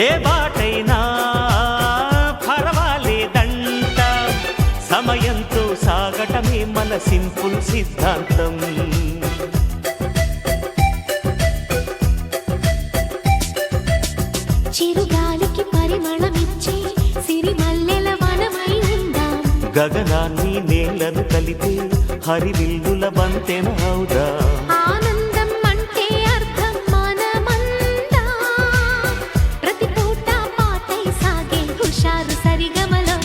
ఏ బాటైనా పర్వాలేదంట, సమయంతో సాగటమే మన సింపుల్ సిద్ధాంతం. చిరుగాలికి పరిమళమిచ్చే సిరిమల్లెల వనమై ఉందాం, గగనాన్ని నేలను కలిపే హరివిల్లుల బంతెన అవుదాం. ఆనందం అంటే అర్థం మనమందా, ప్రతి పూట పాటై సాగే హుషారు సరిగమలో.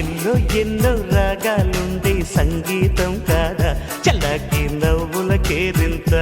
ఎన్నో ఎన్నో రాగాలుండే సంగీతం కాదా, చల్లకి నవ్వుల కేరింత.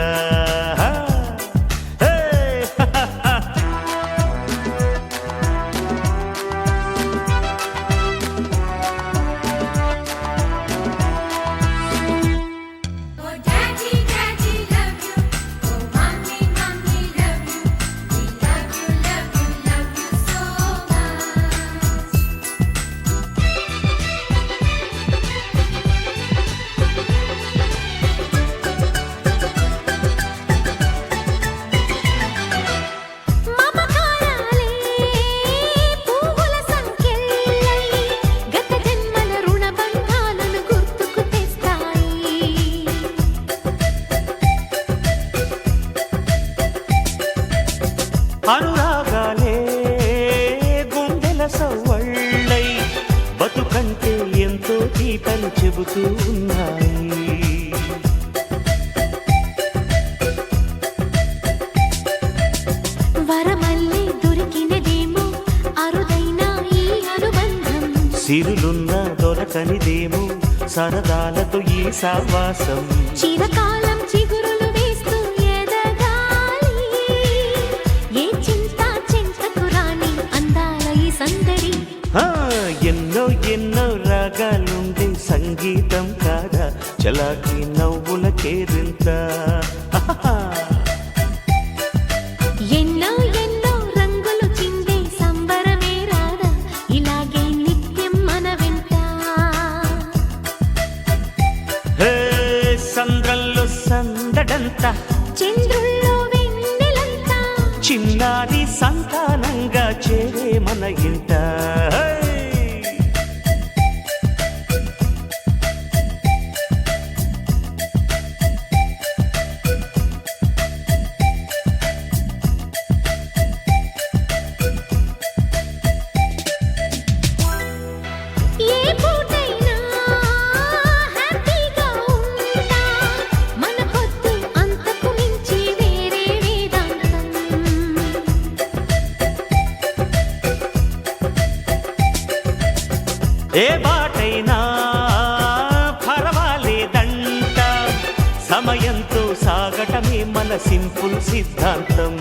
అనురాగాలే గుండెల సవ్వళ్ళై బతుకంటే ఎంతో తీపని చెబుతూ ఉన్నాయి. వరమల్లే దొరికినదేమో అరుదైన ఈ అనుబంధం, సిరులున్న దొరకనిదేమో సరదాలతో ఈ సావాసం. చిరకాలం చిగురులు వేస్తూ ఎదగాలి, ఏ చింత చింతకు రాని అందాల ఈ సందడి. ఎన్నో ఎన్నో రాగాలుండే సంగీతం కాదా, చలాకి నవ్వుల కేరింత. ఎన్నో ఎన్నో రంగులు చిందే సంబరమే రాదా, ఇలాగే నిత్యం మన వెంట. సంద్రంలో సందడంత, చంద్రుల్లో వెన్నెలంతా, చిన్నారి సంతానంగా చేరే మన ఇంట. ఏ పూటైనా హ్యాపీగా ఉంటా, మన పొద్దు అంతకు మించి వేరే వేదాంతం. ఏ బాటైనా పర్వాలేదంట, సమయంతో సాగటమే మన సింపుల్ సిద్ధాంతం.